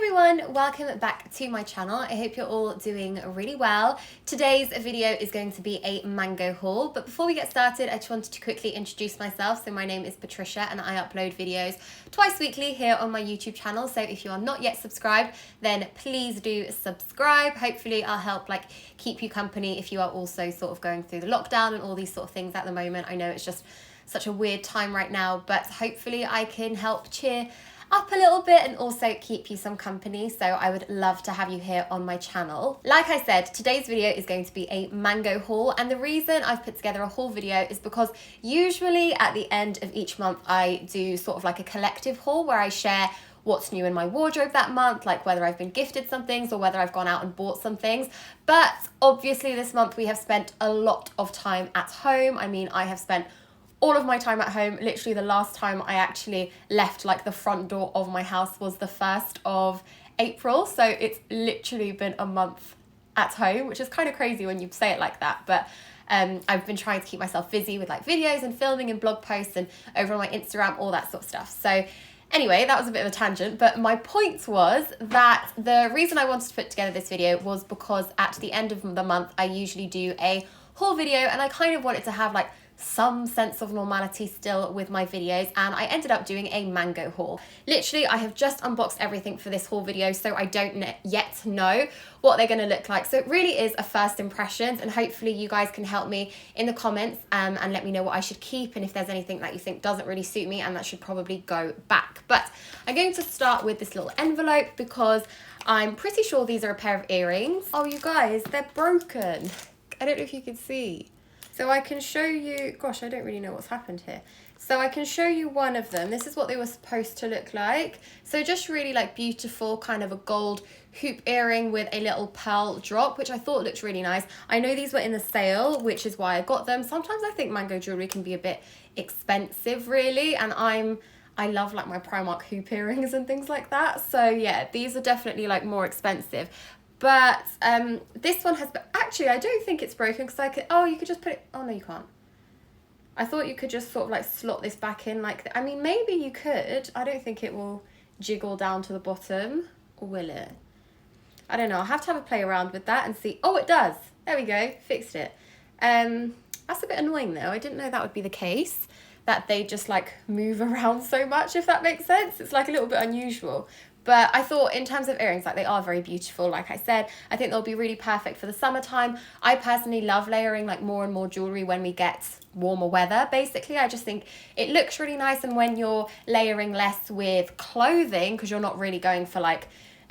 everyone, welcome back to my channel. I hope you're all doing really well. Today's video is going to be a mango haul, but before we get started, I just wanted to quickly introduce myself. So my name is Patricia and I upload videos twice weekly here on my YouTube channel. So if you are not yet subscribed, then please do subscribe. Hopefully I'll help keep you company if you are also sort of going through the lockdown and all these sort of things at the moment. I know it's just such a weird time right now, but hopefully I can help cheer up a little bit and also keep you some company. So I would love to have you here on my channel. Like I said, today's video is going to be a mango haul, and the reason I've put together a haul video is because usually at the end of each month I do sort of like a collective haul where I share what's new in my wardrobe that month, like whether I've been gifted some things or whether I've gone out and bought some things. But obviously this month we have spent a lot of time at home. I mean, I have spent all of my time at home. Literally the last time I actually left the front door of my house was the 1st of April. So it's literally been a month at home, which is kind of crazy when you say it like that. But I've been trying to keep myself busy with videos and filming and blog posts and over on my Instagram, all that sort of stuff. So anyway, that was a bit of a tangent, but my point was that the reason I wanted to put together this video was because at the end of the month, I usually do a haul video, and I kind of wanted to have some sense of normality still with my videos, and I ended up doing a mango haul. Literally, I have just unboxed everything for this haul video, so I don't yet know what they're going to look like. So it really is a first impressions, and hopefully you guys can help me in the comments and let me know what I should keep and if there's anything that you think doesn't really suit me and that should probably go back. But I'm going to start with this little envelope because I'm pretty sure these are a pair of earrings. Oh, you guys, they're broken. I don't know if you can see. So I can show you, gosh, I don't really know what's happened here. So I can show you one of them. This is what they were supposed to look like. So just really beautiful, kind of a gold hoop earring with a little pearl drop, which I thought looked really nice. I know these were in the sale, which is why I got them. Sometimes I think mango jewelry can be a bit expensive really, and I love my Primark hoop earrings and things like that. So yeah, these are definitely more expensive. But this one has, actually I don't think it's broken because I could, oh, you could just put it, oh no you can't. I thought you could just sort of slot this back in I mean maybe you could. I don't think it will jiggle down to the bottom, or will it? I don't know, I'll have to have a play around with that and see. Oh, it does, there we go, fixed it. That's a bit annoying though. I didn't know that would be the case, that they just move around so much, if that makes sense. It's a little bit unusual. But I thought in terms of earrings, they are very beautiful. Like I said, I think they'll be really perfect for the summertime. I personally love layering more and more jewelry when we get warmer weather. Basically, I just think it looks really nice. And when you're layering less with clothing, because you're not really going for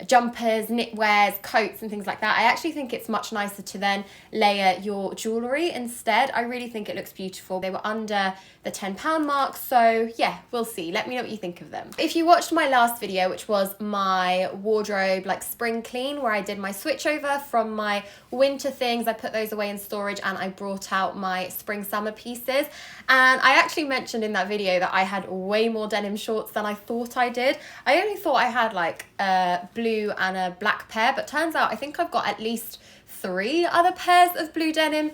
jumpers, knitwears, coats and things like that, I actually think it's much nicer to then layer your jewellery instead. I really think it looks beautiful. They were under the £10 mark, so yeah, we'll see. Let me know what you think of them. If you watched my last video, which was my wardrobe spring clean, where I did my switch over from my winter things, I put those away in storage and I brought out my spring summer pieces, and I actually mentioned in that video that I had way more denim shorts than I thought I did. I only thought I had a blue and a black pair, but turns out I think I've got at least 3 other pairs of blue denim,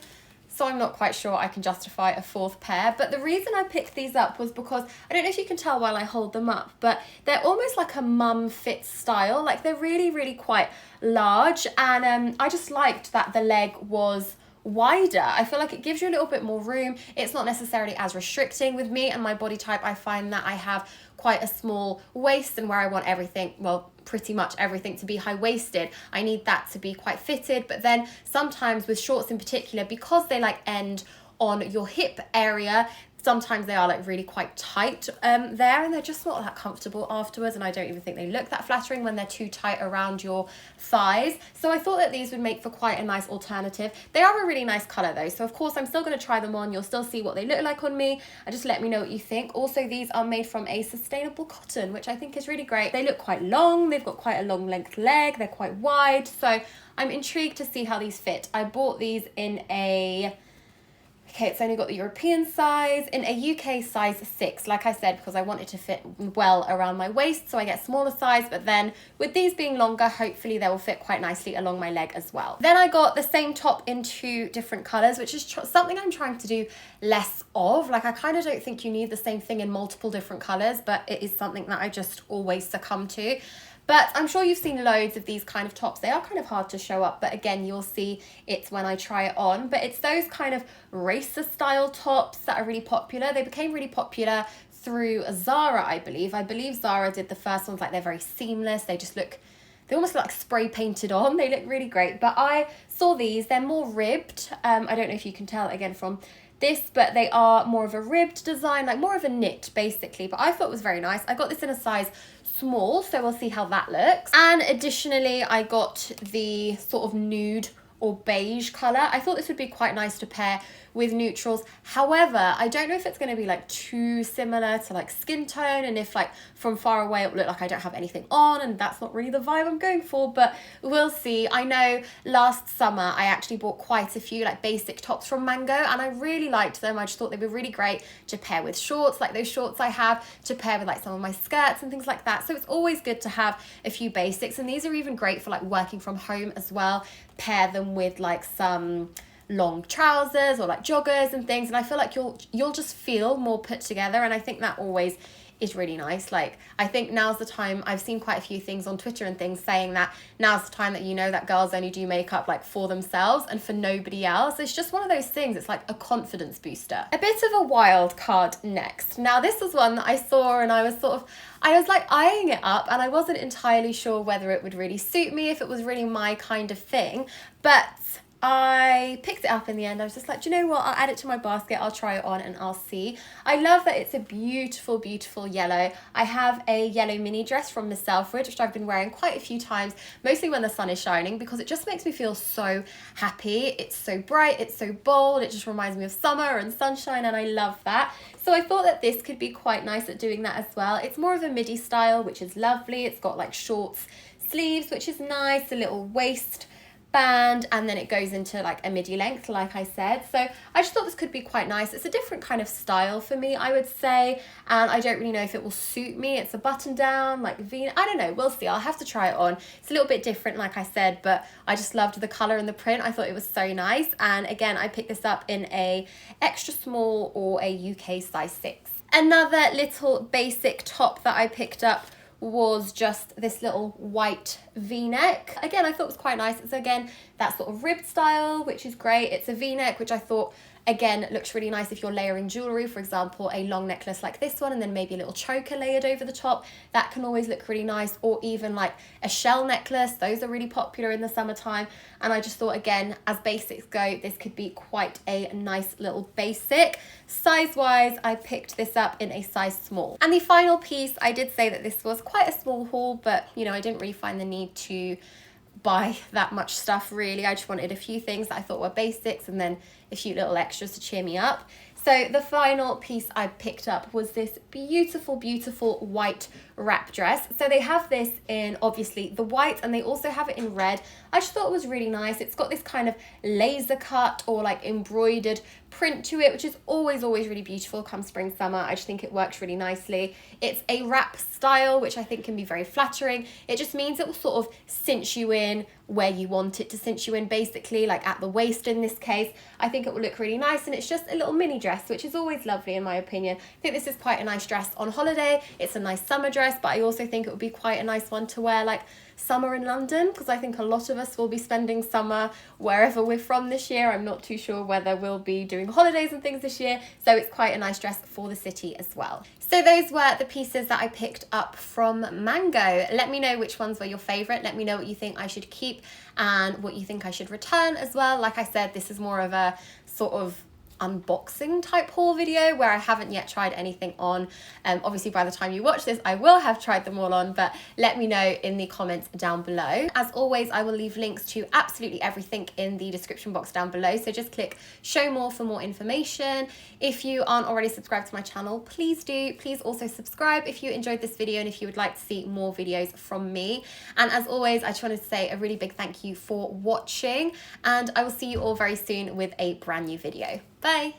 so I'm not quite sure I can justify a 4th pair. But the reason I picked these up was because, I don't know if you can tell while I hold them up, but they're almost like a mum fit style. They're really quite large, and I just liked that the leg was wider. I feel like it gives you a little bit more room. It's not necessarily as restricting with me and my body type. I find that I have quite a small waist, and where I want everything, well, pretty much everything to be high-waisted, I need that to be quite fitted. But then sometimes with shorts in particular, because they end on your hip area, sometimes they are really quite tight there, and they're just not that comfortable afterwards, and I don't even think they look that flattering when they're too tight around your thighs. So I thought that these would make for quite a nice alternative. They are a really nice colour though, so of course I'm still going to try them on. You'll still see what they look like on me, and just let me know what you think. Also, these are made from a sustainable cotton, which I think is really great. They look quite long, they've got quite a long length leg, they're quite wide, so I'm intrigued to see how these fit. I bought these in a, okay, it's only got the European size, in a UK size 6, like I said, because I wanted to fit well around my waist, so I get smaller size, but then with these being longer, hopefully they will fit quite nicely along my leg as well. Then I got the same top in 2 different colours, which is something I'm trying to do less of. I kind of don't think you need the same thing in multiple different colours, but it is something that I just always succumb to. But I'm sure you've seen loads of these kind of tops. They are kind of hard to show up, but again, you'll see it's when I try it on. But it's those kind of racer style tops that are really popular. They became really popular through Zara, I believe. I believe Zara did the first ones. Like, they're very seamless. They almost look like spray painted on. They look really great. But I saw these. They're more ribbed. I don't know if you can tell again from this, but they are more of a ribbed design, like more of a knit basically. But I thought it was very nice. I got this in a size small, so we'll see how that looks. And additionally, I got the sort of nude or beige color. I thought this would be quite nice to pair with neutrals. However, I don't know if it's going to be like too similar to like skin tone, and if like from far away it will look like I don't have anything on, and that's not really the vibe I'm going for, but we'll see. I know last summer I actually bought quite a few like basic tops from Mango, and I really liked them. I just thought they were really great to pair with shorts, like those shorts I have, to pair with like some of my skirts and things like that. So it's always good to have a few basics, and these are even great for like working from home as well. Pair them with like some long trousers or like joggers and things, and I feel like you'll just feel more put together, and I think that always is really nice. Like, I think now's the time. I've seen quite a few things on Twitter and things saying that now's the time that, you know, that girls only do makeup like for themselves and for nobody else. It's just one of those things. It's like a confidence booster. A bit of a wild card next. Now, this was one that I saw and I was like eyeing it up, and I wasn't entirely sure whether it would really suit me, if it was really my kind of thing, but I picked it up in the end. I was just like, do you know what? I'll add it to my basket. I'll try it on and I'll see. I love that it's a beautiful, beautiful yellow. I have a yellow mini dress from Miss Selfridge, which I've been wearing quite a few times, mostly when the sun is shining, because it just makes me feel so happy. It's so bright, it's so bold. It just reminds me of summer and sunshine, and I love that. So I thought that this could be quite nice at doing that as well. It's more of a midi style, which is lovely. It's got like short sleeves, which is nice, a little waist band, and then it goes into like a midi length, like I said. So I just thought this could be quite nice. It's a different kind of style for me, I would say, and I don't really know if it will suit me. It's a button down, like V, I don't know, we'll see. I'll have to try it on. It's a little bit different, like I said, but I just loved the color and the print. I thought it was so nice, and again, I picked this up in a extra small or a UK size 6. Another little basic top that I picked up was just this little white V-neck. Again, I thought it was quite nice. It's again that sort of ribbed style, which is great. It's a V-neck, which I thought again looks really nice if you're layering jewelry, for example a long necklace like this one and then maybe a little choker layered over the top. That can always look really nice, or even like a shell necklace. Those are really popular in the summertime, and I just thought, again, as basics go, this could be quite a nice little basic. Size wise, I picked this up in a size small. And the final piece, I did say that this was quite a small haul, but you know, I didn't really find the need to buy that much stuff really. I just wanted a few things that I thought were basics and then a few little extras to cheer me up. So the final piece I picked up was this beautiful, beautiful white wrap dress. So they have this in obviously the white, and they also have it in red. I just thought it was really nice. It's got this kind of laser cut or like embroidered print to it, which is always really beautiful come spring, summer. I just think it works really nicely. It's a wrap style, which I think can be very flattering. It just means it will sort of cinch you in where you want it to cinch you in, basically, like at the waist in this case. I think it will look really nice, and it's just a little mini dress, which is always lovely in my opinion. I think this is quite a nice dress on holiday. It's a nice summer dress, but I also think it would be quite a nice one to wear like summer in London, because I think a lot of us will be spending summer wherever we're from this year. I'm not too sure whether we'll be doing holidays and things this year, so it's quite a nice dress for the city as well. So those were the pieces that I picked up from Mango. Let me know which ones were your favorite. Let me know what you think I should keep and what you think I should return as well. Like I said, this is more of a sort of unboxing type haul video where I haven't yet tried anything on. Obviously by the time you watch this I will have tried them all on, but let me know in the comments down below. As always, I will leave links to absolutely everything in the description box down below, so just click show more for more information. If you aren't already subscribed to my channel, please do. Please also subscribe if you enjoyed this video and if you would like to see more videos from me. And as always, I just wanted to say a really big thank you for watching, and I will see you all very soon with a brand new video. Bye!